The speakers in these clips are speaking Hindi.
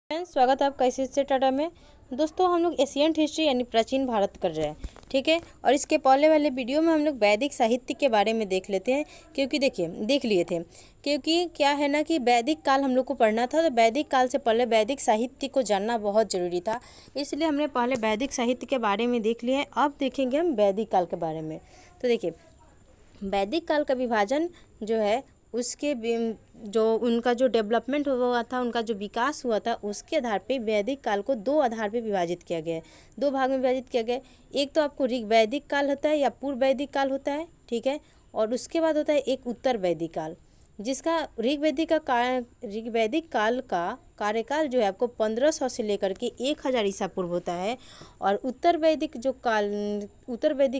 फ्रेंड्स, स्वागत है आपका ICSE टाटा में। दोस्तों, हम लोग एशियंट हिस्ट्री यानी प्राचीन भारत कर रहे हैं, ठीक है। और इसके पहले वाले वीडियो में हम लोग वैदिक साहित्य के बारे में देख लेते हैं, क्योंकि देखिए देख लिए थे। क्योंकि क्या है ना कि वैदिक काल हम लोग को पढ़ना था, तो वैदिक काल से पहले वैदिक साहित्य को जानना बहुत ज़रूरी था। इसलिए हमने पहले वैदिक साहित्य के बारे में देख लिए। अब देखेंगे हम वैदिक काल के बारे में। तो देखिए, वैदिक काल का विभाजन जो है उसके जो उनका जो डेवलपमेंट हुआ था, उनका जो विकास हुआ था, उसके आधार पे वैदिक काल को दो आधार पे विभाजित किया गया है, दो भाग में विभाजित किया गया है। एक तो आपको ऋग वैदिक काल होता है या पूर्व वैदिक काल होता है, ठीक है। और उसके बाद होता है एक उत्तर वैदिक काल, जिसका ऋग वैदिक काल का कार्यकाल जो है आपको 1500 से लेकर के 1000 ईसा पूर्व होता है। और उत्तर वैदिक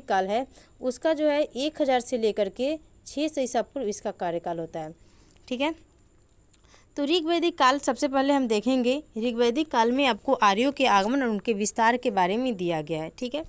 काल है उसका जो है 1000 से लेकर के 600 ईसा पूर्व इसका कार्यकाल होता है, ठीक है। तो ऋग्वैदिक काल सबसे पहले हम देखेंगे। ऋग्वैदिक काल में आपको आर्यों के आगमन और उनके विस्तार के बारे में दिया गया है, ठीक है।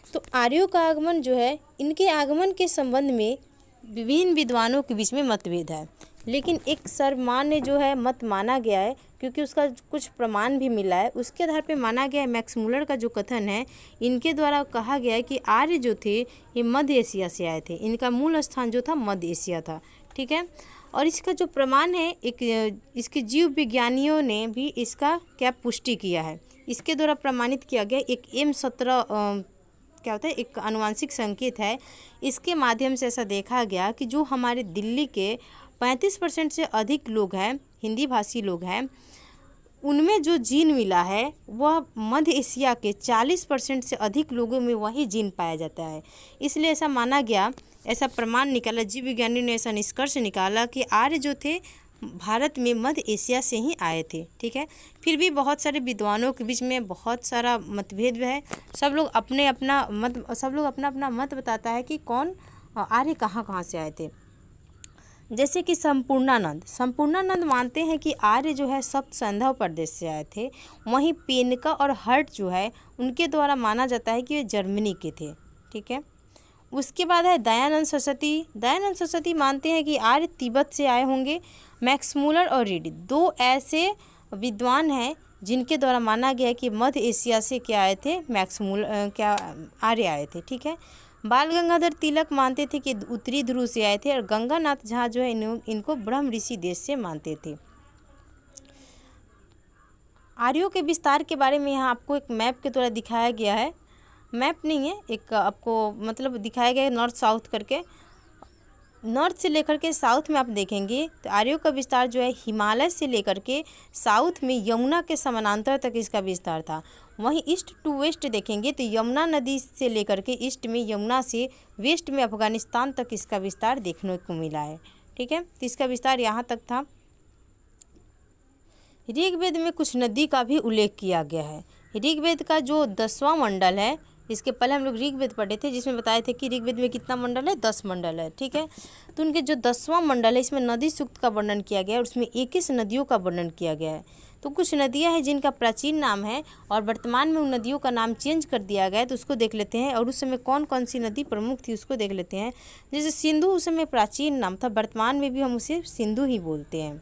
तो आर्यों का आगमन जो है, इनके आगमन के संबंध में विभिन्न विद्वानों के बीच में मतभेद है, लेकिन एक सर्वमान्य जो है मत माना गया है, क्योंकि उसका कुछ प्रमाण भी मिला है। उसके आधार पे माना गया है। मैक्स मुलर का जो कथन है, इनके द्वारा कहा गया है कि आर्य जो थे ये मध्य एशिया से आए थे, इनका मूल स्थान जो था मध्य एशिया था, ठीक है। और इसका जो प्रमाण है, इसके जीव विज्ञानियों ने भी इसका क्या पुष्टि किया है। इसके द्वारा प्रमाणित किया गया एक M17 क्या होता है, एक आनुवंशिक संकेत है। इसके माध्यम से ऐसा देखा गया कि जो हमारे दिल्ली के 35% से अधिक लोग हैं, हिंदी भाषी लोग हैं, उनमें जो जीन मिला है वह मध्य एशिया के 40% से अधिक लोगों में वही जीन पाया जाता है। इसलिए ऐसा माना गया, ऐसा प्रमाण निकाला, जीव विज्ञानी ने ऐसा निष्कर्ष निकाला कि आर्य जो थे भारत में मध्य एशिया से ही आए थे, ठीक है। फिर भी बहुत सारे विद्वानों के बीच में बहुत सारा मतभेद है। सब लोग अपना अपना मत बताता है कि कौन आर्य कहाँ से आए थे। जैसे कि संपूर्णानंद मानते हैं कि आर्य जो है सप्त संधव प्रदेश से आए थे। वहीं पेनका और हर्ट जो है उनके द्वारा माना जाता है कि वे जर्मनी के थे, ठीक है। उसके बाद है दयानंद सरस्वती मानते हैं कि आर्य तिब्बत से आए होंगे। मैक्स मुलर और रीड दो ऐसे विद्वान हैं जिनके द्वारा माना गया है कि मध्य एशिया से क्या आए थे, आर्य आए थे, ठीक है। बाल गंगाधर तिलक मानते थे कि उत्तरी ध्रुव से आए थे। और गंगानाथ झा जो है इनको ब्रह्म ऋषि देश से मानते थे। आर्यों के विस्तार के बारे में यहाँ आपको एक मैप के द्वारा दिखाया गया है। मैप नहीं है, एक आपको मतलब दिखाया गया है नॉर्थ साउथ करके। नॉर्थ से लेकर के साउथ में आप देखेंगे तो आर्यों का विस्तार जो है हिमालय से लेकर के साउथ में यमुना के समानांतर तक इसका विस्तार था। वहीं ईस्ट टू वेस्ट देखेंगे तो यमुना नदी से लेकर के ईस्ट में, यमुना से वेस्ट में अफगानिस्तान तक इसका विस्तार देखने को मिला है, ठीक है। तो इसका विस्तार यहाँ तक था। ऋग्वेद में कुछ नदी का भी उल्लेख किया गया है। ऋग्वेद का जो 10वां मंडल है, इसके पहले हम लोग ऋग्वेद पढ़े थे जिसमें बताए थे कि ऋग्वेद में कितना मंडल है, 10 मंडल है, ठीक है। तो उनके जो 10वां मंडल है इसमें नदी सूक्त का वर्णन किया गया है और उसमें 21 नदियों का वर्णन किया गया है। तो कुछ नदियां हैं जिनका प्राचीन नाम है और वर्तमान में उन नदियों का नाम चेंज कर दिया गया है, तो उसको देख लेते हैं। और उस समय कौन कौन सी नदी प्रमुख थी उसको देख लेते हैं। जैसे सिंधु उस समय प्राचीन नाम था, वर्तमान में भी हम उसे सिंधु ही बोलते हैं।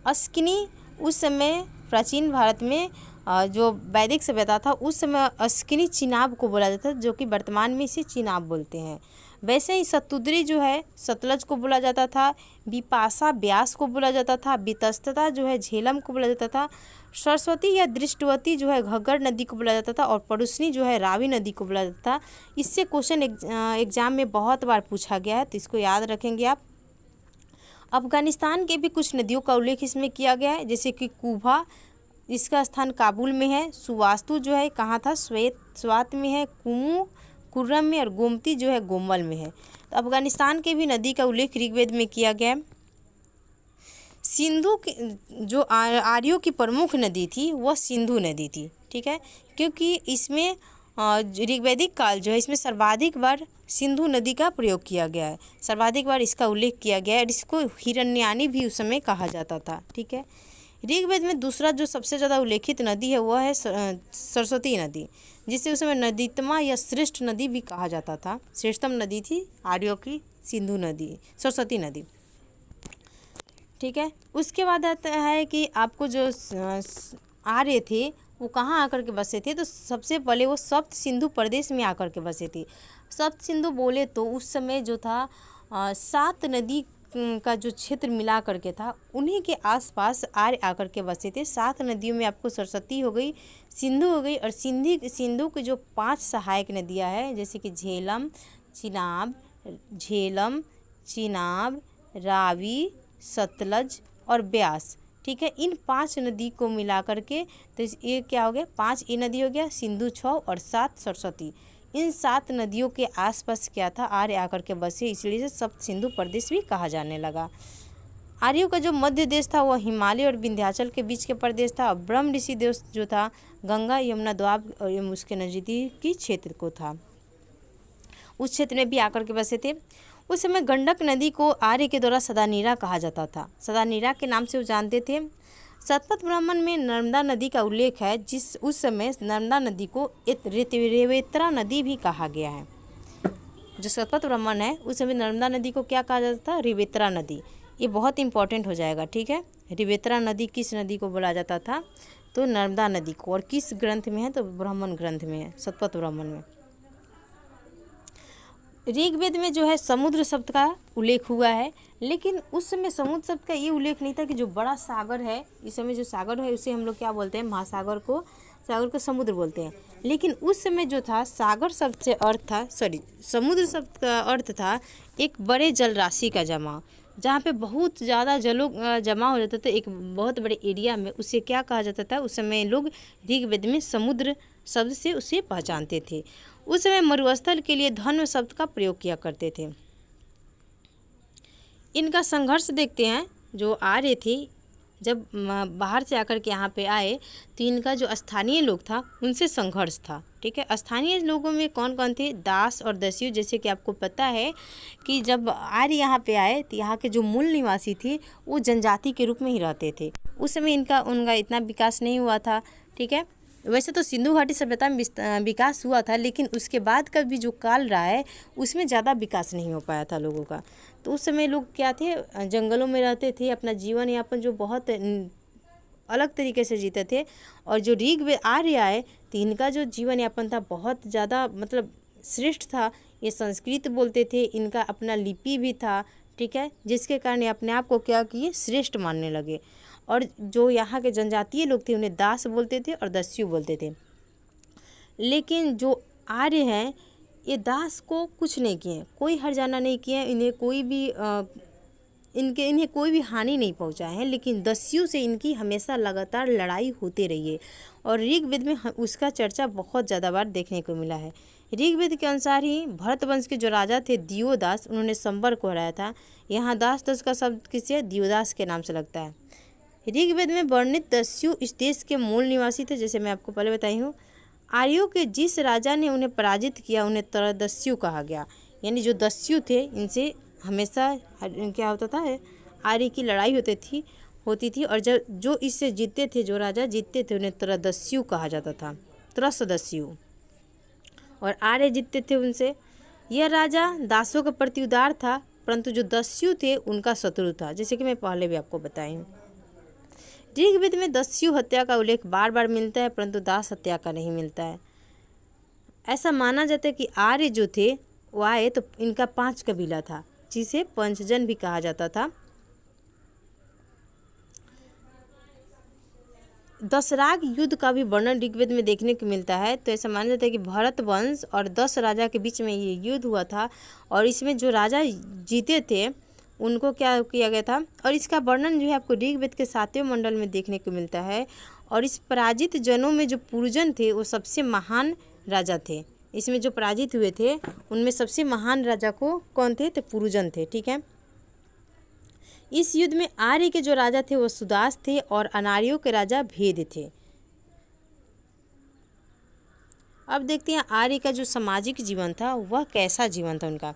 अस्किनी उस समय प्राचीन भारत में जो वैदिक सभ्यता था उस समय अस्किनी चिनाब को बोला जाता था, जो कि वर्तमान में इसे चिनाब बोलते हैं। वैसे ही सतुद्री जो है सतलज को बोला जाता था। बिपाशा ब्यास को बोला जाता था। वितस्तता जो है झेलम को बोला जाता था। सरस्वती या दृष्टवती जो है घग्गर नदी को बोला जाता था। और परुष्णी जो है रावी नदी को बोला जाता था। इससे क्वेश्चन एग्जाम में बहुत बार पूछा गया है, तो इसको याद रखेंगे आप। अफगानिस्तान के भी कुछ नदियों का उल्लेख इसमें किया गया है, जैसे कि कुभा, इसका स्थान काबुल में है। सुवास्तु जो है कहाँ था, स्वात में है। कुमू कुर्रम में। और गोमती जो है गोमल में है। तो अफगानिस्तान के भी नदी का उल्लेख ऋग्वेद में किया गया है। सिंधु की जो आर्यों की प्रमुख नदी थी वह सिंधु नदी थी, ठीक है। क्योंकि इसमें ऋग्वैदिक काल जो है इसमें सर्वाधिक बार सिंधु नदी का प्रयोग किया गया है, सर्वाधिक बार इसका उल्लेख किया गया है। और इसको हिरण्यानी भी उस समय कहा जाता था, ठीक है। ऋग्वेद में दूसरा जो सबसे ज़्यादा उल्लेखित नदी है वह है सरस्वती नदी, जिसे उस समय नदीतमा या श्रेष्ठ नदी भी कहा जाता था। श्रेष्ठतम नदी थी आर्यों की सरस्वती नदी, ठीक है। उसके बाद आता है कि आपको जो आर्य थे वो कहाँ आकर के बसे थे, तो सबसे पहले वो सप्त सिंधु प्रदेश में आकर के बसे थे। सप्त सिंधु बोले तो उस समय जो था 7 नदी का जो क्षेत्र मिला करके था, उन्हीं के आसपास आर्य आकर के बसे थे। 7 नदियों में आपको सरस्वती हो गई, सिंधु हो गई, और सिंधु की जो 5 सहायक नदियां हैं, जैसे कि झेलम, चिनाब, रावी, सतलज और ब्यास, ठीक है। इन 5 नदी को मिला करके तो ये क्या हो गया, 5 ये नदी हो गया, सिंधु 6 और 7 सरस्वती। इन 7 नदियों के आसपास क्या था, आर्य आकर के बसे, इसलिए से सप्त सिंधु प्रदेश भी कहा जाने लगा। आर्यों का जो मध्य देश था वह हिमालय और विंध्याचल के बीच के प्रदेश था, और ब्रह्म ऋषि देश जो था गंगा यमुना द्वाब और उसके नजदीकी क्षेत्र को था, उस क्षेत्र में भी आकर के बसे थे। उस समय गंडक नदी को आर्य के द्वारा सदानीरा कहा जाता था, सदानीरा के नाम से वो जानते थे। शतपथ ब्राह्मण में नर्मदा नदी का उल्लेख है, जिस उस समय नर्मदा नदी को रेवेत्रा नदी भी कहा गया है। जो शतपथ ब्राह्मण है उस समय नर्मदा नदी को क्या कहा जाता था, रेवेत्रा नदी। ये बहुत इंपॉर्टेंट हो जाएगा, ठीक है। रेवेत्रा नदी किस नदी को बोला जाता था, तो नर्मदा नदी को। और किस ग्रंथ में है, तो ब्राह्मण ग्रंथ में है, शतपथ ब्राह्मण में। ऋग्वेद में जो है समुद्र शब्द का उल्लेख हुआ है, लेकिन उस समय समुद्र शब्द का ये उल्लेख नहीं था कि जो बड़ा सागर है, इस समय जो सागर है उसे हम लोग क्या बोलते हैं, महासागर को, सागर को समुद्र बोलते हैं। लेकिन उस समय जो था सागर शब्द से अर्थ था, समुद्र शब्द का अर्थ था एक बड़े जल राशि का जमा, जहाँ पे बहुत ज़्यादा जमा हो जाता था एक बहुत बड़े एरिया में, उसे क्या कहा जाता था, उस समय लोग ऋग्वेद में समुद्र शब्द से उसे पहचानते थे। उस समय मरुस्थल के लिए धन्व शब्द का प्रयोग किया करते थे। इनका संघर्ष देखते हैं, जो आर्य थे जब बाहर से आकर के यहाँ पे आए तो इनका जो स्थानीय लोग था उनसे संघर्ष था, ठीक है। स्थानीय लोगों में कौन कौन थे, दास और दस्यु। जैसे कि आपको पता है कि जब आर्य यहाँ पे आए तो यहाँ के जो मूल निवासी थे वो जनजाति के रूप में ही रहते थे। उस समय उनका इतना विकास नहीं हुआ था, ठीक है। वैसे तो सिंधु घाटी सभ्यता में विकास हुआ था, लेकिन उसके बाद का भी जो काल रहा है उसमें ज़्यादा विकास नहीं हो पाया था लोगों का। तो उस समय लोग क्या थे, जंगलों में रहते थे, अपना जीवन यापन जो बहुत अलग तरीके से जीते थे। और जो ऋग्वेद आर्य आए तो इनका जो जीवन यापन था बहुत ज़्यादा मतलब श्रेष्ठ था। ये संस्कृत बोलते थे, इनका अपना लिपि भी था, ठीक है, जिसके कारण ये अपने आप को क्या किए, श्रेष्ठ मानने लगे। और जो यहाँ के जनजातीय लोग थे उन्हें दास बोलते थे और दस्यु बोलते थे। लेकिन जो आर्य हैं ये दास को कुछ नहीं किए, कोई हर्जाना नहीं किए, इन्हें कोई भी हानि नहीं पहुँचा है। लेकिन दस्यु से इनकी हमेशा लगातार लड़ाई होती रही है, और ऋग्वेद में उसका चर्चा बहुत ज़्यादा बार देखने को मिला है। ऋग्वेद के अनुसार ही भरत वंश के जो राजा थे दियोदास, उन्होंने संबर को हराया था। यहाँ दास का शब्द किससे, दियोदास के नाम से लगता है। ऋग्वेद में वर्णित दस्यु इस देश के मूल निवासी थे, जैसे मैं आपको पहले बताई हूँ। आर्यों के जिस राजा ने उन्हें पराजित किया उन्हें त्रयोदस्यु कहा गया। यानी जो दस्यु थे इनसे हमेशा क्या होता था, आर्य की लड़ाई होती थी और जो इससे जीतते थे, जो राजा जीतते थे उन्हें त्रयोदस्यु कहा जाता था, त्रयोदस्यु। और आर्य जीतते थे उनसे। यह राजा दासों के प्रति उदार था, परंतु जो दस्यु थे उनका शत्रु था, जैसे कि मैं पहले भी आपको बताई हूँ। ऋग्वेद में दस्यु हत्या का उल्लेख बार बार मिलता है, परंतु दास हत्या का नहीं मिलता है। ऐसा माना जाता है कि आर्य जो थे वो आए तो इनका 5 कबीला था, जिसे पंचजन भी कहा जाता था। दशराग युद्ध का भी वर्णन ऋग्वेद में देखने को मिलता है। तो ऐसा माना जाता है कि भरत वंश और 10 राजा के बीच में ये युद्ध हुआ था, और इसमें जो राजा जीते थे उनको क्या किया गया था। और इसका वर्णन जो है आपको ऋग्वेद के 7वें मंडल में देखने को मिलता है। और इस पराजित जनों में जो पुरुजन थे वो सबसे महान राजा थे। इसमें जो पराजित हुए थे उनमें सबसे महान राजा को कौन थे, तो पुरुजन थे, ठीक है। इस युद्ध में आर्य के जो राजा थे वो सुदास थे और अनार्यों के राजा भेद थे। अब देखते हैं आर्य का जो सामाजिक जीवन था वह कैसा जीवन था उनका।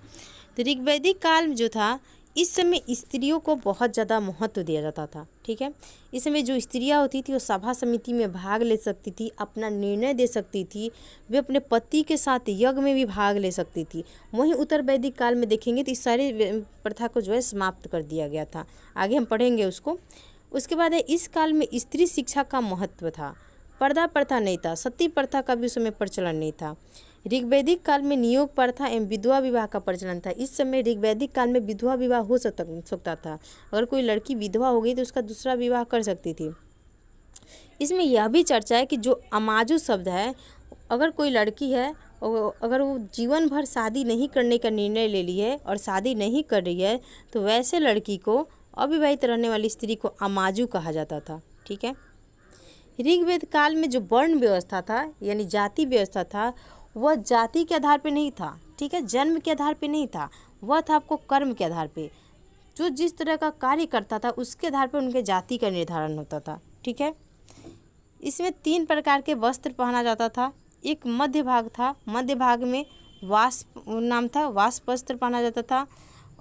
तो ऋग्वैदिक काल जो था इस समय स्त्रियों को बहुत ज़्यादा महत्व दिया जाता था। ठीक है, इस समय जो स्त्रियां होती थी वो सभा समिति में भाग ले सकती थी, अपना निर्णय दे सकती थी, वे अपने पति के साथ यज्ञ में भी भाग ले सकती थी। वहीं उत्तर वैदिक काल में देखेंगे तो इस सारी प्रथा को जो है समाप्त कर दिया गया था। आगे हम पढ़ेंगे उसको। उसके बाद है इस काल में स्त्री शिक्षा का महत्व था। पर्दा प्रथा नहीं था, सती प्रथा का भी उस समय प्रचलन नहीं था। ऋग्वैदिक काल में नियोग प्रथा एवं विधवा विवाह का प्रचलन था। इस समय ऋग्वैदिक काल में विधवा विवाह हो सकता था। अगर कोई लड़की विधवा हो गई तो उसका दूसरा विवाह कर सकती थी। इसमें यह भी चर्चा है कि जो अमाजु शब्द है, अगर कोई लड़की है अगर वो जीवन भर शादी नहीं करने का निर्णय ले ली है और शादी नहीं कर रही है तो वैसे लड़की को, अविवाहित रहने वाली स्त्री को अमाजु कहा जाता था। ठीक है, ऋग्वेद काल में जो वर्ण व्यवस्था था यानी जाति व्यवस्था था, वह जाति के आधार पे नहीं था। ठीक है, जन्म के आधार पे नहीं था, वह था आपको कर्म के आधार पे। जो जिस तरह का कार्य करता था उसके आधार पर उनके जाति का निर्धारण होता था। ठीक है, इसमें 3 प्रकार के वस्त्र पहना जाता था। एक मध्य भाग था, मध्य भाग में वास्प नाम था, वास्प वस्त्र पहना जाता था।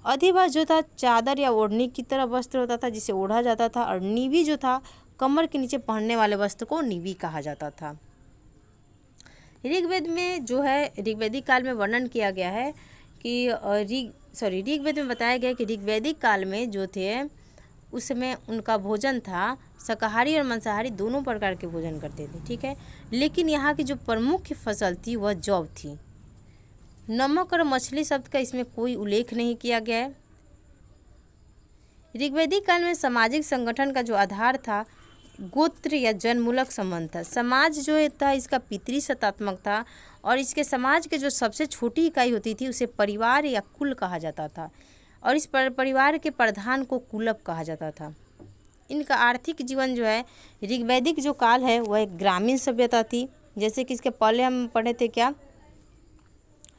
अधिभाग जो था चादर या ओढ़नी की तरह वस्त्र होता था जिसे ओढ़ा जाता था। और नीवी जो था कमर के नीचे पहनने वाले वस्त्र को नीवी कहा जाता था। ऋग्वेद में जो है ऋग्वैदिक काल में वर्णन किया गया है कि ऋग्वेद में बताया गया कि ऋग्वैदिक काल में जो थे उसमें उनका भोजन था शाकाहारी और मांसाहारी दोनों प्रकार के भोजन करते थे। ठीक है, लेकिन यहाँ की जो प्रमुख फसल थी वह जौ थी। नमक और मछली शब्द का इसमें कोई उल्लेख नहीं किया गया है। ऋग्वैदिक काल में सामाजिक संगठन का जो आधार था गोत्र या जन्ममूलक संबंध था। समाज जो था इसका पितृ सत्तात्मक था और इसके समाज के जो सबसे छोटी इकाई होती थी उसे परिवार या कुल कहा जाता था और इस परिवार के प्रधान को कुलप कहा जाता था। इनका आर्थिक जीवन जो है ऋग्वैदिक जो काल है वह एक ग्रामीण सभ्यता थी। जैसे कि इसके पहले हम पढ़े थे क्या,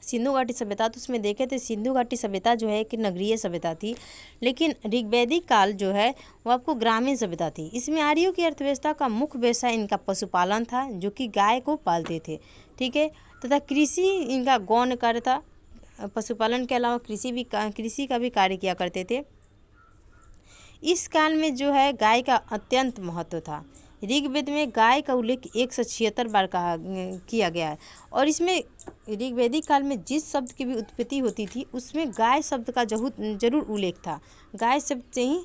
सिंधु घाटी सभ्यता, तो उसमें देखे थे सिंधु घाटी सभ्यता जो है कि नगरीय सभ्यता थी, लेकिन ऋग्वैदिक काल जो है वो आपको ग्रामीण सभ्यता थी। इसमें आर्यों की अर्थव्यवस्था का मुख्य व्यवसाय इनका पशुपालन था जो कि गाय को पालते थे। ठीक है, तथा कृषि इनका गौण कार्य था। पशुपालन के अलावा कृषि का भी कार्य किया करते थे। इस काल में जो है गाय का अत्यंत महत्व था। ऋग्वेद में गाय का उल्लेख 176 बार किया गया है और इसमें ऋग्वैदिक काल में जिस शब्द की भी उत्पत्ति होती थी उसमें गाय शब्द का जरूर उल्लेख था। गाय शब्द से ही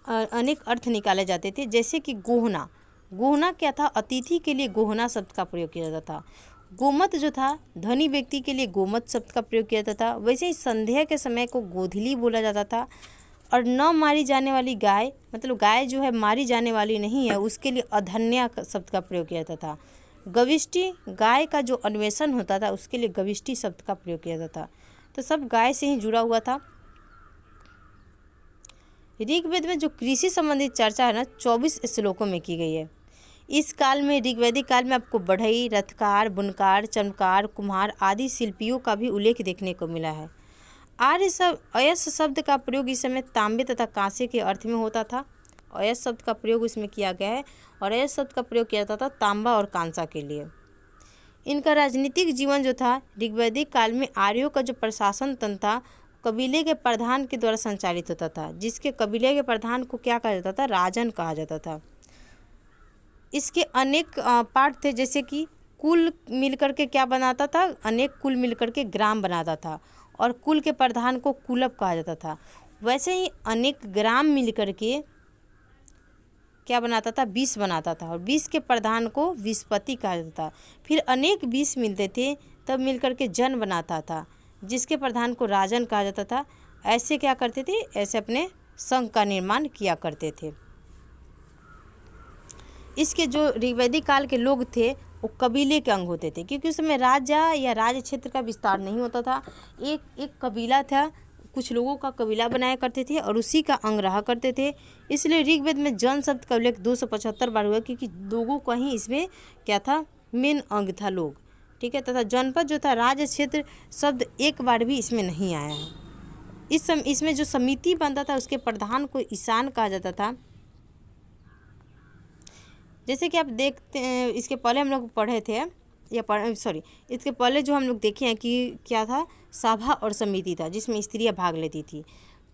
अनेक अर्थ निकाले जाते थे। जैसे कि गोहना, गोहना क्या था, अतिथि के लिए गोहना शब्द का प्रयोग किया जाता था। गोमत जो था धनी व्यक्ति के लिए गोमत शब्द का प्रयोग किया जाता था। वैसे ही संध्या के समय को गोधली बोला जाता था। और न मारी जाने वाली गाय, मतलब गाय जो है मारी जाने वाली नहीं है, उसके लिए अधन्या शब्द का प्रयोग किया जाता था। गविष्टि, गाय का जो अन्वेषण होता था उसके लिए गविष्टि शब्द का प्रयोग किया जाता था। तो सब गाय से ही जुड़ा हुआ था। ऋग्वेद में जो कृषि संबंधित चर्चा है ना 24 श्लोकों में की गई है। इस काल में ऋग्वैदिक काल में आपको बढ़ई, रथकार, बुनकार, चमकार, कुम्हार आदि शिल्पियों का भी उल्लेख देखने को मिला है। अयस शब्द का प्रयोग इस समय तांबे तथा कांसे के अर्थ में होता था। अयस शब्द का प्रयोग इसमें किया गया है और अयस शब्द का प्रयोग किया जाता था तांबा और कांसा के लिए। इनका राजनीतिक जीवन जो था ऋग्वैदिक काल में आर्यों का जो प्रशासन तंत्र था कबीले के प्रधान के द्वारा संचालित होता था, जिसके कबीले के प्रधान को क्या कहा जाता था, राजन कहा जाता था। इसके अनेक पार्ट थे, जैसे कि कुल मिलकर के क्या बनाता था, अनेक कुल मिलकर के ग्राम बनाता था और कुल के प्रधान को कुलप कहा जाता था। वैसे ही अनेक ग्राम मिलकर के क्या बनाता था, 20 बनाता था और 20 के प्रधान को विस्पति कहा जाता था। फिर अनेक 20 मिलते थे तब मिलकर के जन बनाता था जिसके प्रधान को राजन कहा जाता था। ऐसे क्या करते थे, ऐसे अपने संघ का निर्माण किया करते थे। इसके जो ऋग्वैदिक काल के लोग थे वो कबीले के अंग होते थे, क्योंकि उस समय राजा या राज्य क्षेत्र का विस्तार नहीं होता था। एक कबीला था, कुछ लोगों का कबीला बनाया करते थे और उसी का अंग रहा करते थे। इसलिए ऋग्वेद में जन शब्द का उल्लेख 275 बार हुआ, क्योंकि लोगों का ही इसमें क्या था, मेन अंग था लोग। ठीक है, तथा जनपद जो था, राज्य क्षेत्र शब्द एक बार भी इसमें नहीं आया है। इसमें जो समिति बनता था उसके प्रधान को ईशान कहा जाता था। जैसे कि आप देखते हैं, इसके पहले हम लोग पढ़े थे इसके पहले जो हम लोग देखे हैं कि क्या था, सभा और समिति था जिसमें स्त्रियां भाग लेती थी।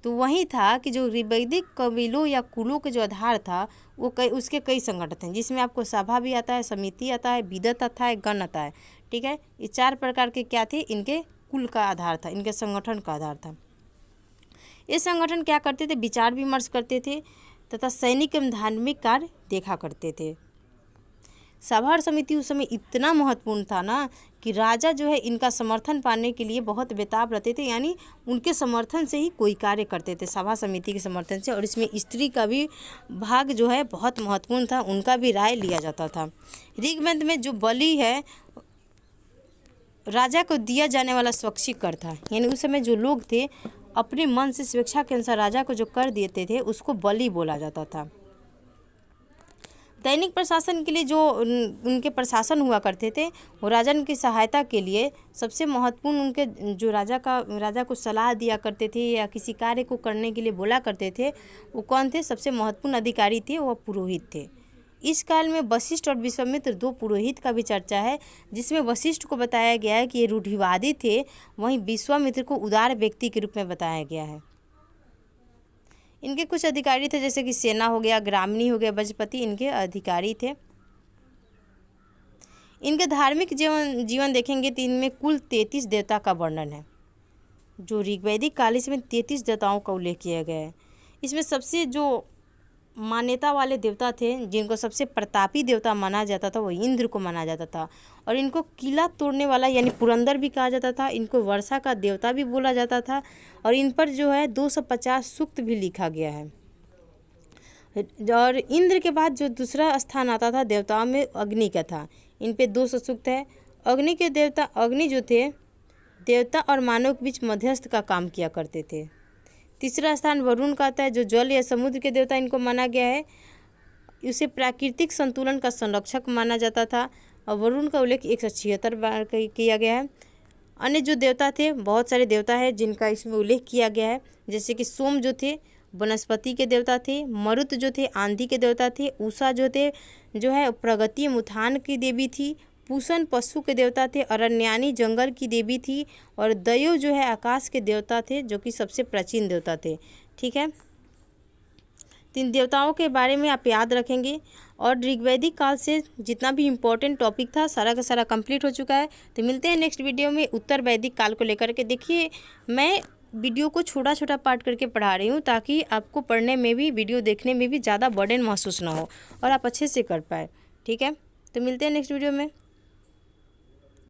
तो वही था कि जो ऋग्वैदिक कबीलों या कुलों के जो आधार था वो उसके कई संगठन हैं, जिसमें आपको सभा भी आता है, समिति आता है, विदत आता है, गण आता है। ठीक है, ये 4 प्रकार के क्या थे, इनके कुल का आधार था, इनके संगठन का आधार था। ये संगठन क्या करते थे, विचार विमर्श करते थे तथा सैनिक एवं धार्मिक कार्य देखा करते थे। सभा और समिति उस समय इतना महत्वपूर्ण था ना कि राजा जो है इनका समर्थन पाने के लिए बहुत बेताब रहते थे, यानी उनके समर्थन से ही कोई कार्य करते थे, सभा समिति के समर्थन से। और इसमें स्त्री का भी भाग जो है बहुत महत्वपूर्ण था, उनका भी राय लिया जाता था। ऋग्वेद में जो बलि है राजा को दिया जाने वाला स्वैच्छिक कर था, यानी उस समय जो लोग थे अपने मन से स्वेच्छा के अनुसार राजा को जो कर देते थे उसको बलि बोला जाता था। दैनिक प्रशासन के लिए जो उनके प्रशासन हुआ करते थे वो राजन की सहायता के लिए सबसे महत्वपूर्ण उनके जो राजा को सलाह दिया करते थे या किसी कार्य को करने के लिए बोला करते थे, वो कौन थे, सबसे महत्वपूर्ण अधिकारी थे, वो पुरोहित थे। इस काल में वशिष्ठ और विश्वामित्र 2 पुरोहित का भी चर्चा है, जिसमें वशिष्ठ को बताया गया है कि ये रूढ़िवादी थे, वहीं विश्वामित्र को उदार व्यक्ति के रूप में बताया गया है। इनके कुछ अधिकारी थे, जैसे कि सेना हो गया, ग्रामणी हो गया, बजपति, इनके अधिकारी थे। इनके धार्मिक जीवन देखेंगे तो इनमें कुल 33 देवता का वर्णन है। जो ऋग्वैदिक काल इसमें 33 देवताओं का उल्लेख किया गया है। इसमें सबसे जो मान्यता वाले देवता थे, जिनको सबसे प्रतापी देवता माना जाता था, वो इंद्र को माना जाता था। और इनको किला तोड़ने वाला यानी पुरंदर भी कहा जाता था। इनको वर्षा का देवता भी बोला जाता था। और इन पर जो है 250 सूक्त भी लिखा गया है। और इंद्र के बाद जो दूसरा स्थान आता था देवताओं में, अग्नि का था। इन पे 200 सूक्त है। अग्नि के देवता, अग्नि जो थे देवता और मानव के बीच मध्यस्थ का काम किया करते थे। तीसरा स्थान वरुण का आता है, जो जल या समुद्र के देवता इनको माना गया है। उसे प्राकृतिक संतुलन का संरक्षक माना जाता था। और वरुण का उल्लेख 176 बार किया गया है। अन्य जो देवता थे, बहुत सारे देवता हैं जिनका इसमें उल्लेख किया गया है, जैसे कि सोम जो थे वनस्पति के देवता थे, मरुत जो थे आंधी के देवता थे, उषा जो है प्रगति उत्थान की देवी थी, पूषण पशु के देवता थे, अरण्यानी जंगल की देवी थी, और दयो जो है आकाश के देवता थे, जो कि सबसे प्राचीन देवता थे। ठीक है, 3 देवताओं के बारे में आप याद रखेंगे। और ऋग्वैदिक काल से जितना भी इम्पोर्टेंट टॉपिक था सारा का सारा कंप्लीट हो चुका है। तो मिलते हैं नेक्स्ट वीडियो में उत्तर वैदिक काल को लेकर के। देखिए, मैं वीडियो को छोटा छोटा पार्ट करके पढ़ा रही हूँ ताकि आपको पढ़ने में भी, वीडियो देखने में भी ज़्यादा बर्डन महसूस ना हो और आप अच्छे से कर पाए। ठीक है, तो मिलते हैं नेक्स्ट वीडियो में।